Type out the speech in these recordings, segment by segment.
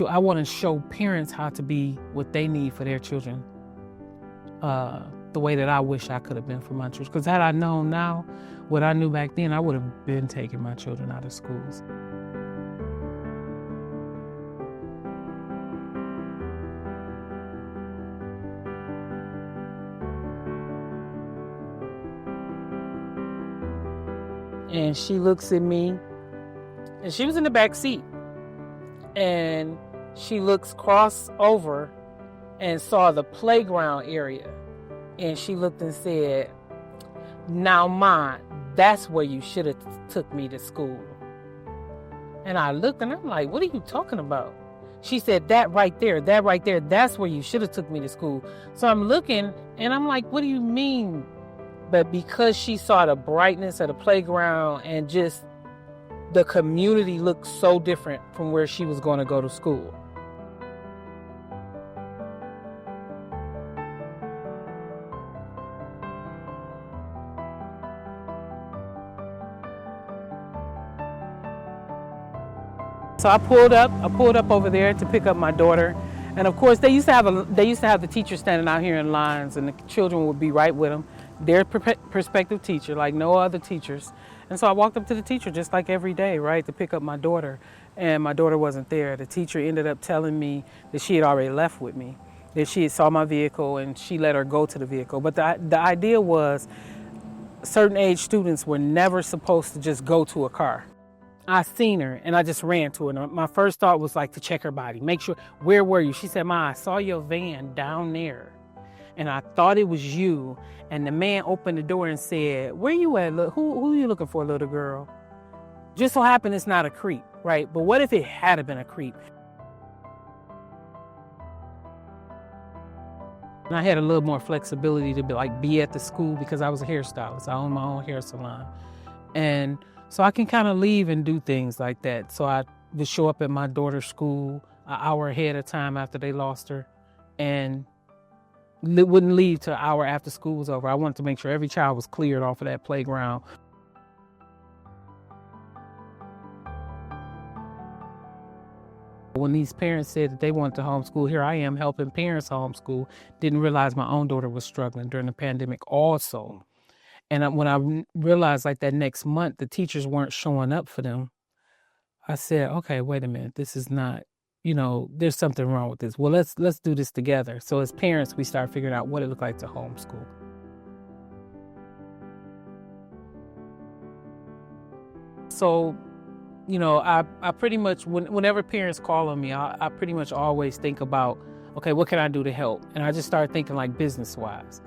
I want to show parents how to be what they need for their children, the way that I wish I could have been for my children. Because had I known now what I knew back then, I would have been taking my children out of schools. And she looks at me, and she was in the back seat, and she looks cross over and saw the playground area, and she looked and said, "Now, Ma, that's where you should have took me to school." And I looked, and I'm like, "What are you talking about?" She said, that right there, that's where you should have took me to school." So I'm looking, and I'm like, "What do you mean?" But because she saw the brightness of the playground and just the community looked so different from where she was going to go to school. So I pulled up over there to pick up my daughter. And of course, they used to have the teachers standing out here in lines, and the children would be right with them, their prospective teacher, like no other teachers. And so I walked up to the teacher just like every day, right, to pick up my daughter. And my daughter wasn't there. The teacher ended up telling me that she had already left with me, that she had saw my vehicle and she let her go to the vehicle. But the idea was certain age students were never supposed to just go to a car. I seen her and I just ran to her. My first thought was like to check her body, make sure, where were you? She said, "Ma, I saw your van down there and I thought it was you." And the man opened the door and said, "Where you at? Who are you looking for, little girl?" Just so happened it's not a creep, right? But what if it had been a creep? And I had a little more flexibility to be at the school because I was a hairstylist. I own my own hair salon. And so I can kind of leave and do things like that. So I would show up at my daughter's school an hour ahead of time after they lost her, and wouldn't leave till an hour after school was over. I wanted to make sure every child was cleared off of that playground. When these parents said that they wanted to homeschool, here I am helping parents homeschool. Didn't realize my own daughter was struggling during the pandemic also. And when I realized like that next month, the teachers weren't showing up for them, I said, okay, wait a minute, this is not, there's something wrong with this. Well, let's do this together. So as parents, we start figuring out what it looked like to homeschool. So, I pretty much, whenever parents call on me, I pretty much always think about, okay, what can I do to help? And I just start thinking like business-wise.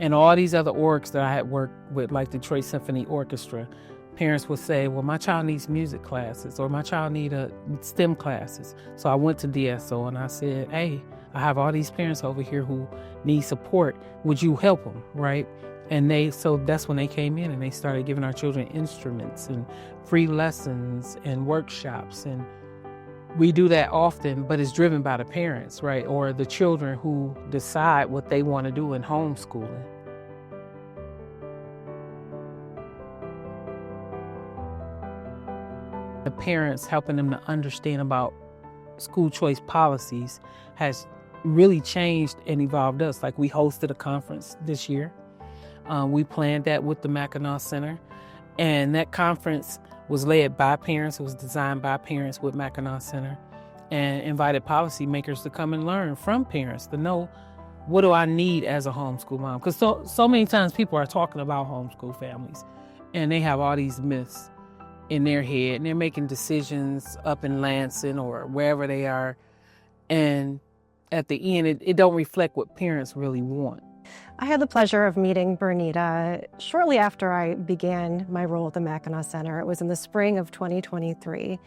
And all these other orgs that I had worked with, like Detroit Symphony Orchestra, parents would say, well, my child needs music classes or my child needs STEM classes. So I went to DSO and I said, hey, I have all these parents over here who need support. Would you help them, right? And so that's when they came in and they started giving our children instruments and free lessons and workshops. And we do that often, but it's driven by the parents, right? Or the children who decide what they want to do in homeschooling. The parents helping them to understand about school choice policies has really changed and evolved us. Like we hosted a conference this year. We planned that with the Mackinac Center. And that conference was led by parents. It was designed by parents with Mackinac Center, and invited policymakers to come and learn from parents to know, what do I need as a homeschool mom? Because so many times people are talking about homeschool families and they have all these myths in their head and they're making decisions up in Lansing or wherever they are. And at the end, it don't reflect what parents really want. I had the pleasure of meeting Bernita shortly after I began my role at the Mackinac Center. It was in the spring of 2023.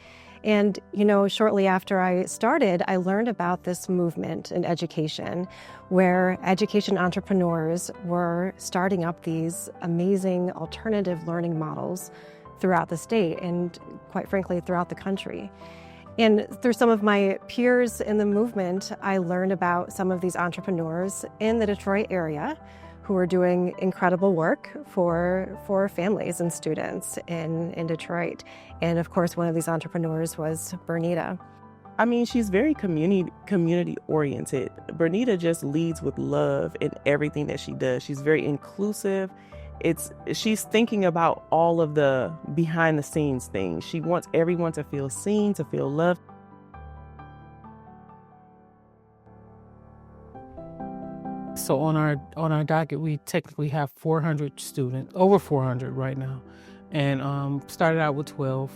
And, shortly after I started, I learned about this movement in education where education entrepreneurs were starting up these amazing alternative learning models throughout the state and, quite frankly, throughout the country. And through some of my peers in the movement, I learned about some of these entrepreneurs in the Detroit area who are doing incredible work for families and students in Detroit. And of course, one of these entrepreneurs was Bernita. I mean, she's very community oriented. Bernita just leads with love in everything that she does. She's very inclusive. She's thinking about all of the behind the scenes things. She wants everyone to feel seen, to feel loved. So on our docket, we technically have 400 students, over 400 right now, and started out with 12.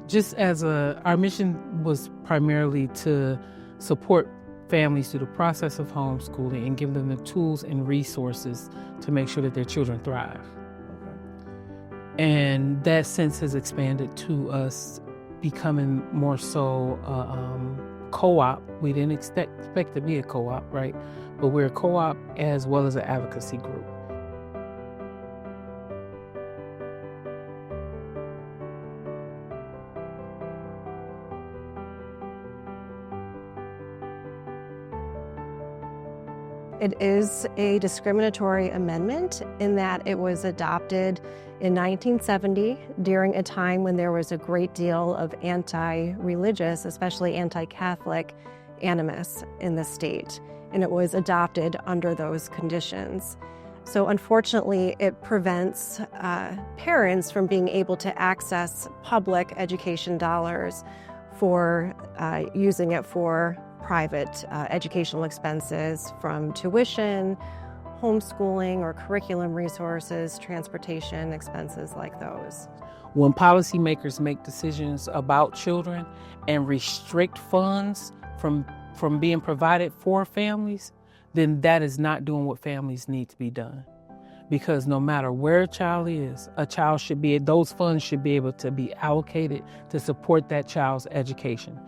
Just as our mission was primarily to support families through the process of homeschooling and give them the tools and resources to make sure that their children thrive. And that sense has expanded to us becoming more so co-op. We didn't expect to be a co-op, right? But we're a co-op as well as an advocacy group. It is a discriminatory amendment in that it was adopted in 1970 during a time when there was a great deal of anti-religious, especially anti-Catholic animus in the state, and it was adopted under those conditions. So unfortunately, it prevents parents from being able to access public education dollars for using it for private educational expenses, from tuition, homeschooling, or curriculum resources, transportation expenses like those. When policymakers make decisions about children and restrict funds from being provided for families, then that is not doing what families need to be done. Because no matter where a child is, those funds should be able to be allocated to support that child's education.